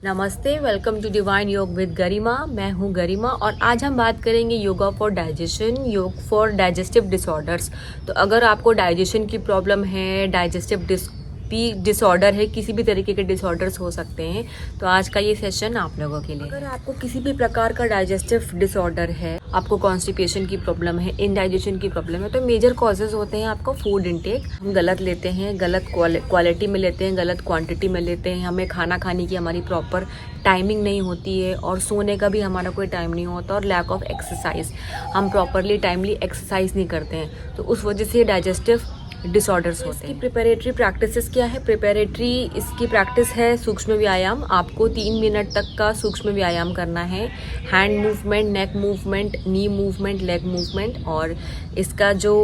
नमस्ते, welcome to divine योग with गरिमा। मैं हूं गरिमा और आज हम बात करेंगे योगा फॉर डाइजेशन, योग फॉर डाइजेस्टिव डिसऑर्डर्स। तो अगर आपको डाइजेशन की प्रॉब्लम है, डाइजेस्टिव डिसऑर्डर है, किसी भी तरीके के डिसऑर्डर्स हो सकते हैं, तो आज का ये सेशन आप लोगों के लिए। अगर आपको किसी भी प्रकार का डाइजेस्टिव डिसऑर्डर है, आपको कॉन्स्टिपेशन की प्रॉब्लम है, इनडाइजेशन की प्रॉब्लम है, तो मेजर कॉजेज होते हैं आपका फूड इनटेक। हम गलत लेते हैं, गलत क्वालिटी में लेते हैं, गलत क्वांटिटी में लेते हैं। हमें खाना खाने की हमारी प्रॉपर टाइमिंग नहीं होती है और सोने का भी हमारा कोई टाइम नहीं होता, और लैक ऑफ एक्सरसाइज, हम प्रॉपरली टाइमली एक्सरसाइज नहीं करते हैं, तो उस वजह से डाइजेस्टिव डिसऑर्डर्स होते हैं। प्रिपरेटरी प्रैक्टिसेस क्या है? प्रिपरेटरी इसकी प्रैक्टिस है सूक्ष्म व्यायाम। आपको 3 मिनट तक का सूक्ष्म व्यायाम करना है। हैंड मूवमेंट, नेक मूवमेंट, नी मूवमेंट, लेग मूवमेंट। और इसका जो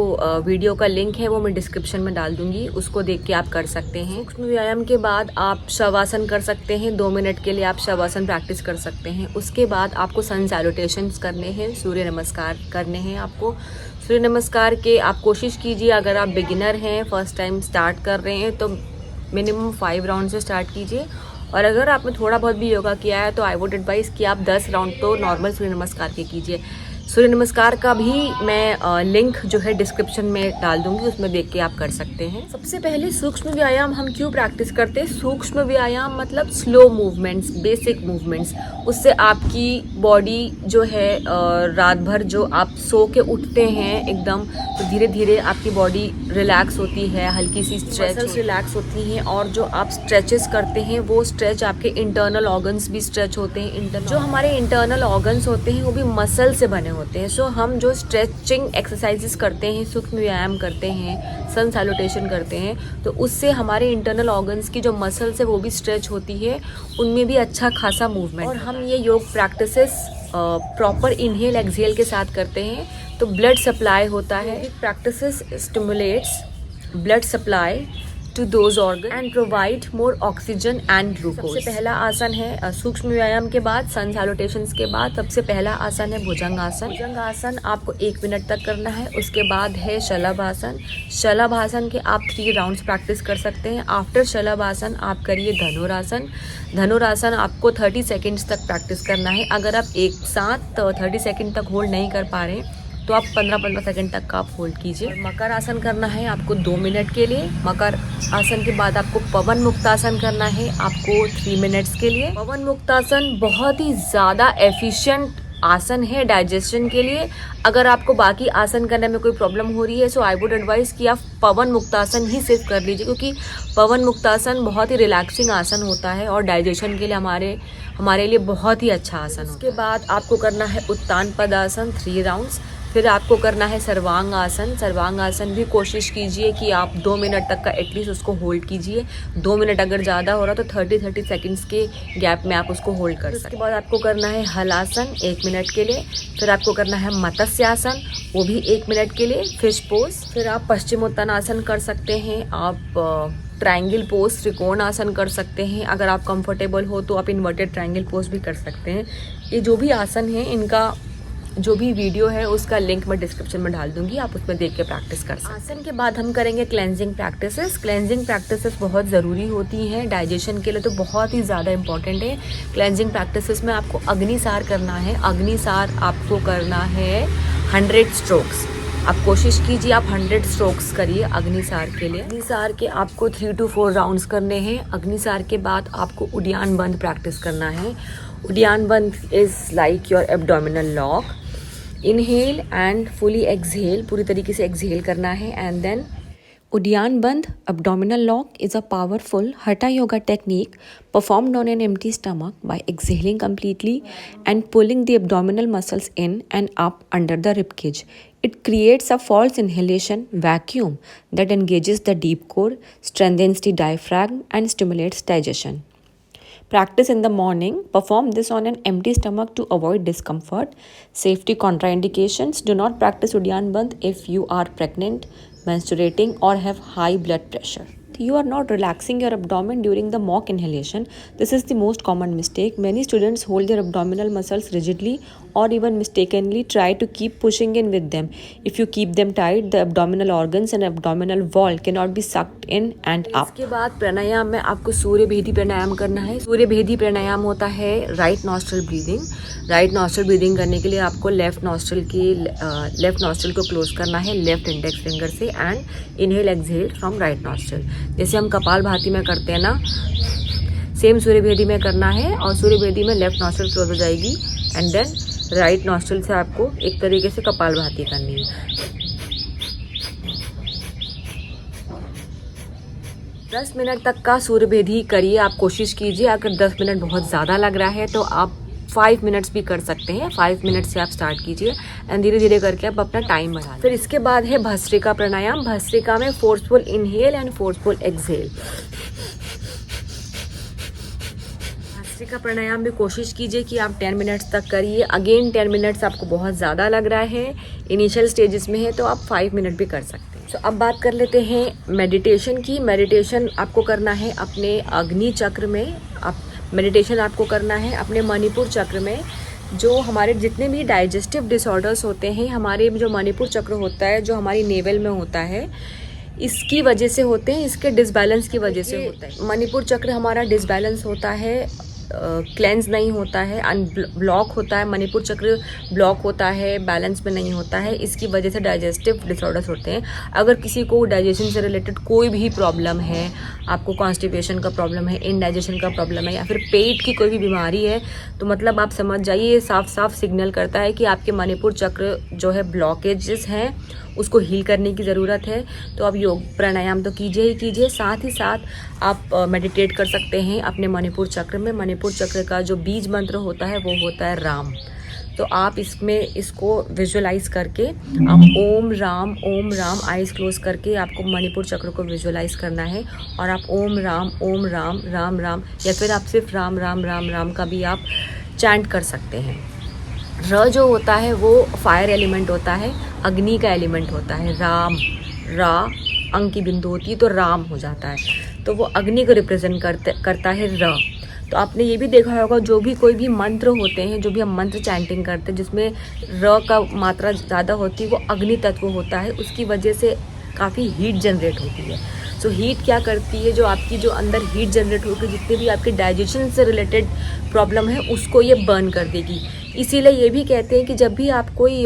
वीडियो का लिंक है वो मैं डिस्क्रिप्शन में डाल दूंगी, उसको देख के आप कर सकते हैं। सूक्ष्म व्यायाम के बाद आप शवासन कर सकते हैं। 2 मिनट के लिए आप शवासन प्रैक्टिस कर सकते हैं। उसके बाद आपको सन सैल्यूटेशंस करने हैं, सूर्य नमस्कार करने हैं। आपको सूर्य नमस्कार के आप कोशिश कीजिए, अगर आप बिगिनर हैं, फर्स्ट टाइम स्टार्ट कर रहे हैं, तो मिनिमम 5 राउंड से स्टार्ट कीजिए। और अगर आपने थोड़ा बहुत भी योगा किया है तो आई वुड एडवाइस कि आप 10 राउंड तो नॉर्मल सूर्य नमस्कार के कीजिए। सूर्य नमस्कार का भी मैं लिंक जो है डिस्क्रिप्शन में डाल दूंगी, उसमें देख के आप कर सकते हैं। सबसे पहले सूक्ष्म व्यायाम हम क्यों प्रैक्टिस करते हैं? सूक्ष्म व्यायाम मतलब स्लो मूवमेंट्स, बेसिक मूवमेंट्स। उससे आपकी बॉडी जो है रात भर जो आप सो के उठते हैं एकदम, तो धीरे धीरे आपकी बॉडी रिलैक्स होती है, हल्की सी स्ट्रेच रिलैक्स होती हैं, और जो आप स्ट्रेचेस करते हैं वो स्ट्रेच आपके इंटरनल ऑर्गन्स भी स्ट्रेच होते हैं। जो हमारे इंटरनल ऑर्गन्स होते हैं वो भी मसल से बने होते हैं। सो हम जो स्ट्रेचिंग एक्सरसाइजेस करते हैं, सूक्ष्म व्यायाम करते हैं, सन सैल्यूटेशन करते हैं, तो उससे हमारे इंटरनल ऑर्गन्स की जो मसल्स है वो भी स्ट्रेच होती है, उनमें भी अच्छा खासा मूवमेंट। और हम ये योग प्रैक्टिसेस प्रॉपर इनहेल एक्सहेल के साथ करते हैं, तो ब्लड सप्लाई होता है। Practices stimulates blood supply to those organ and provide more oxygen and glucose. सबसे पहला आसन है सूक्ष्म व्यायाम के बाद, सन सैल्यूटेशंस के बाद सबसे पहला आसन है भुजंग आसन। भुजंग आसन आपको 1 मिनट तक करना है। उसके बाद है शलभासन। शलभासन के आप 3 राउंड्स प्रैक्टिस कर सकते हैं। आफ्टर शलभासन आप करिए धनुरासन। धनुरासन आपको 30 सेकेंड्स तक प्रैक्टिस करना है। अगर आप एक साथ 30 सेकेंड तक होल्ड नहीं कर पा रहे तो आप 15-15 सेकंड तक का आप होल्ड कीजिए। मकर आसन करना है आपको 2 मिनट के लिए। मकर आसन के बाद आपको पवन मुक्तासन करना है आपको 3 मिनट्स के लिए। पवन मुक्तासन बहुत ही ज़्यादा एफिशिएंट आसन है डाइजेशन के लिए। अगर आपको बाकी आसन करने में कोई प्रॉब्लम हो रही है, सो आई वुड एडवाइस कि आप पवन मुक्तासन ही सिर्फ कर लीजिए, क्योंकि पवन मुक्तासन बहुत ही रिलैक्सिंग आसन होता है और डाइजेशन के लिए हमारे लिए बहुत ही अच्छा आसन है। उसके बाद आपको करना है उत्तान पदासन 3 राउंड्स। फिर आपको करना है सर्वांग आसन। सर्वांग आसन भी कोशिश कीजिए कि आप 2 मिनट तक का एटलीस्ट उसको होल्ड कीजिए। 2 मिनट अगर ज़्यादा हो रहा तो 30 सेकंड्स के गैप में आप उसको होल्ड कर सकते हैं। उसके बाद आपको करना है हलासन 1 मिनट के लिए। फिर आपको करना है मत्स्यासन, वो भी 1 मिनट के लिए, फिश पोज। फिर आप पश्चिमोत्तानासन कर सकते हैं। आप ट्रायंगल पोज, त्रिकोण आसन कर सकते हैं। अगर आप कंफर्टेबल हो तो आप इन्वर्टेड ट्रायंगल पोज भी कर सकते हैं। ये जो भी आसन है, इनका जो भी वीडियो है उसका लिंक मैं डिस्क्रिप्शन में डाल दूंगी, आप उसमें देख के प्रैक्टिस कर सकते हैं। आसन के बाद हम करेंगे क्लेंजिंग प्रैक्टिसेस। क्लेंजिंग प्रैक्टिसेस बहुत ज़रूरी होती हैं डाइजेशन के लिए, तो बहुत ही ज़्यादा इंपॉर्टेंट है। क्लेंजिंग प्रैक्टिसेस में आपको अग्निसार करना है। अग्निसार आपको करना है 100 स्ट्रोक्स। आप कोशिश कीजिए आप 100 स्ट्रोक्स करिए अग्निसार के लिए। अग्निसार के आपको 3 to 4 राउंड्स करने हैं। अग्निसार के बाद आपको उड्डयन बंद प्रैक्टिस करना है। उड्डयन बंद is like your abdominal lock. Inhale and fully exhale, पूरी तरीके से एक्सहेल करना है, एंड देन उड्डयन बंद abdominal lock is a powerful hatha yoga technique performed on an empty stomach by exhaling completely and pulling the abdominal muscles in and up under the rib cage. It creates a false inhalation vacuum that engages the deep core, strengthens the diaphragm and stimulates digestion. Practice in the morning. Perform this on an empty stomach to avoid discomfort. Safety contraindications. Do not practice Uddiyana Bandh if you are pregnant, menstruating or have high blood pressure. You are not relaxing your abdomen during the mock inhalation. This is the most common mistake. Many students hold their abdominal muscles rigidly or even mistakenly try to keep pushing in with them. If you keep them tight, the abdominal organs and abdominal wall cannot be sucked in and up. इसके बाद प्राणायाम में आपको सूर्य भेदी प्राणायाम करना है। सूर्य भेदी प्राणायाम होता है right nostril breathing. Right nostril breathing करने के लिए आपको लेफ्ट नॉस्ट्रल को क्लोज करना है लेफ्ट इंडेक्स फिंगर से and inhale exhale from right nostril. जैसे हम कपालभाति में करते हैं ना, सेम सूर्यभेदी में करना है। और सूर्यभेदी में लेफ्ट नॉस्ट्रल क्लोज हो जाएगी एंड देन राइट नॉस्ट्रल से आपको एक तरीके से कपालभाति करनी है। 10 मिनट तक का सूर्यभेदी करिए, आप कोशिश कीजिए। अगर 10 मिनट बहुत ज़्यादा लग रहा है तो आप 5 मिनट्स भी कर सकते हैं। 5 मिनट से आप स्टार्ट कीजिए एंड धीरे धीरे करके आप अपना टाइम बढ़ाएं। फिर इसके बाद है भस्त्रिका प्राणायाम। भस्त्रिका में forceful inhale and forceful exhale. भस्त्रिका प्राणायाम भी कोशिश कीजिए कि आप 10 मिनट्स तक करिए। अगेन 10 मिनट्स आपको बहुत ज़्यादा लग रहा है, इनिशियल स्टेजेस में है, तो आप 5 मिनट भी कर सकते हैं। तो अब बात कर लेते हैं मेडिटेशन की। मेडिटेशन आपको करना है अपने अग्नि चक्र में। मेडिटेशन आपको करना है अपने मणिपुर चक्र में। जो हमारे जितने भी डाइजेस्टिव डिसऑर्डर्स होते हैं, हमारे जो मणिपुर चक्र होता है, जो हमारी नेवल में होता है, इसकी वजह से होते हैं, इसके डिसबैलेंस की वजह से होता है। मणिपुर चक्र हमारा डिसबैलेंस होता है, क्लेंस नहीं होता है, ब्लॉक होता है। मणिपुर चक्र ब्लॉक होता है, बैलेंस में नहीं होता है, इसकी वजह से डाइजेस्टिव डिसऑर्डर्स होते हैं। अगर किसी को डाइजेशन से रिलेटेड कोई भी प्रॉब्लम है, आपको कॉन्स्टिपेशन का प्रॉब्लम है, इनडाइजेशन का प्रॉब्लम है, या फिर पेट की कोई भी बीमारी है, तो मतलब आप समझ जाइए, ये साफ साफ सिग्नल करता है कि आपके मणिपुर चक्र जो है ब्लॉकेजेस हैं, उसको हील करने की ज़रूरत है। तो आप योग प्राणायाम तो कीजिए ही कीजिए, साथ ही साथ आप मेडिटेट कर सकते हैं अपने मणिपुर चक्र में। मणिपुर चक्र का जो बीज मंत्र होता है वो होता है राम। तो आप इसको विजुअलाइज करके आप ओम राम आइज क्लोज करके आपको मणिपुर चक्र को विजुअलाइज करना है। और आप ओम राम राम राम, या फिर आप सिर्फ राम राम राम राम का भी आप चैंट कर सकते हैं। र जो होता है वो फायर एलिमेंट होता है, अग्नि का एलिमेंट होता है। राम, रा अंग की बिंदु होती है तो राम हो जाता है, तो वो अग्नि को रिप्रेजेंट करता है र। तो आपने ये भी देखा होगा, जो भी कोई भी मंत्र होते हैं, जो भी हम मंत्र चैंटिंग करते हैं जिसमें र का मात्रा ज़्यादा होती है, वो अग्नि तत्व होता है। उसकी वजह से काफ़ी हीट जनरेट होती है। सो हीट क्या करती है, जो आपकी जो अंदर हीट जनरेट होगी, जितने भी आपके डाइजेशन से रिलेटेड प्रॉब्लम है, उसको ये बर्न कर देगी। इसीलिए ये भी कहते हैं कि जब भी आप कोई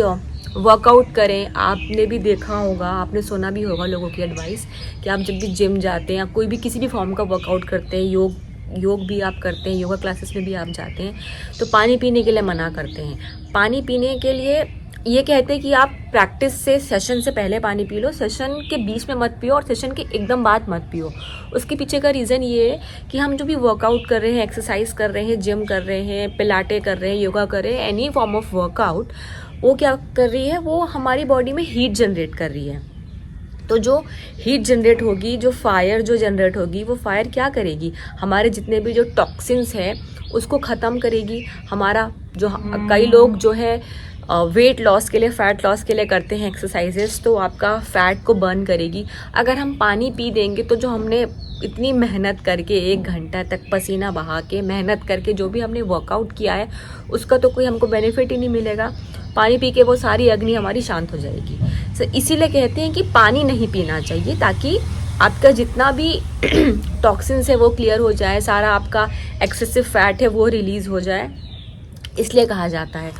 वर्कआउट करें, आपने भी देखा होगा, आपने सुना भी होगा लोगों की एडवाइस कि आप जब भी जिम जाते हैं या कोई भी किसी भी फॉर्म का वर्कआउट करते हैं, योग भी आप करते हैं, योगा क्लासेस में भी आप जाते हैं, तो पानी पीने के लिए मना करते हैं। पानी पीने के लिए ये कहते हैं कि आप प्रैक्टिस से, सेशन से पहले पानी पी लो, सेशन के बीच में मत पियो और सेशन के एकदम बाद मत पियो। उसके पीछे का रीज़न ये है कि हम जो भी वर्कआउट कर रहे हैं, एक्सरसाइज कर रहे हैं, जिम कर रहे हैं, पिलाटे कर रहे हैं, योगा कर रहे हैं, एनी फॉर्म ऑफ वर्कआउट, वो क्या कर रही है, वो हमारी बॉडी में हीट जनरेट कर रही है। तो जो हीट जनरेट होगी, जो फायर जो जनरेट होगी, वो फायर क्या करेगी, हमारे जितने भी जो टॉक्सिन्स हैं उसको ख़त्म करेगी। हमारा जो कई लोग जो है वेट लॉस के लिए, फैट लॉस के लिए करते हैं एक्सरसाइजेस, तो आपका फैट को बर्न करेगी। अगर हम पानी पी देंगे तो जो हमने इतनी मेहनत करके 1 घंटा तक पसीना बहा के मेहनत करके जो भी हमने वर्कआउट किया है, उसका तो कोई हमको बेनिफिट ही नहीं मिलेगा। पानी पी के वो सारी अग्नि हमारी शांत हो जाएगी। तो इसीलिए कहते हैं कि पानी नहीं पीना चाहिए, ताकि आपका जितना भी टॉक्सिन्स है वो क्लियर हो जाए, सारा आपका एक्सेसिव फैट है वो रिलीज़ हो जाए, इसलिए कहा जाता है।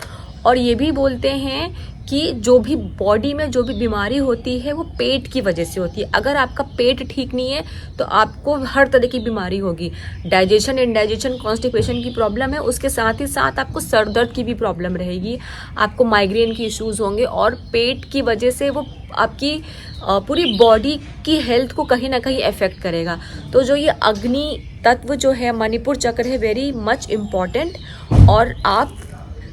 और ये भी बोलते हैं कि जो भी बॉडी में जो भी बीमारी होती है वो पेट की वजह से होती है। अगर आपका पेट ठीक नहीं है तो आपको हर तरह की बीमारी होगी। डाइजेशन, इंडाइजेशन, कॉन्स्टिपेशन की प्रॉब्लम है, उसके साथ ही साथ आपको सर दर्द की भी प्रॉब्लम रहेगी, आपको माइग्रेन की इश्यूज़ होंगे, और पेट की वजह से वो आपकी पूरी बॉडी की हेल्थ को कहीं ना कहीं अफेक्ट करेगा। तो जो ये अग्नि तत्व जो है, मणिपुर चक्र है, वेरी मच इम्पॉर्टेंट। और आप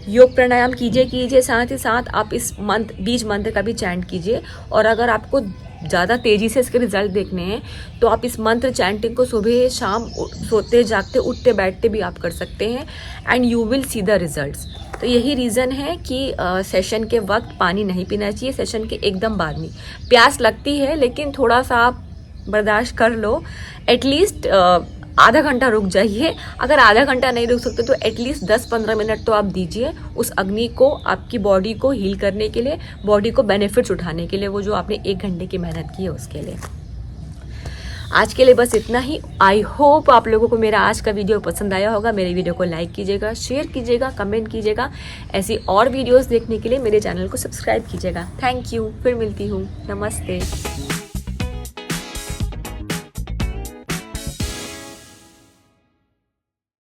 योग प्राणायाम कीजिए, साथ ही साथ आप इस बीज मंत्र का भी चैंट कीजिए। और अगर आपको ज़्यादा तेज़ी से इसके रिजल्ट देखने हैं तो आप इस मंत्र चैंटिंग को सुबह शाम, सोते जागते, उठते बैठते भी आप कर सकते हैं, and you will see the results. तो यही रीज़न है कि सेशन के वक्त पानी नहीं पीना चाहिए, सेशन के एकदम बाद नहीं। प्यास लगती है, लेकिन थोड़ा सा आप बर्दाश्त कर लो, एटलीस्ट आधा घंटा रुक जाइए। अगर आधा घंटा नहीं रुक सकते तो एटलीस्ट 10-15 मिनट तो आप दीजिए उस अग्नि को, आपकी बॉडी को हील करने के लिए, बॉडी को बेनिफिट्स उठाने के लिए, वो जो आपने 1 घंटे की मेहनत की है उसके लिए। आज के लिए बस इतना ही। आई होप आप लोगों को मेरा आज का वीडियो पसंद आया होगा। मेरे वीडियो को लाइक कीजिएगा, शेयर कीजिएगा, कमेंट कीजिएगा। ऐसी और वीडियोस देखने के लिए मेरे चैनल को सब्सक्राइब कीजिएगा। Thank you. फिर मिलती हूँ। नमस्ते।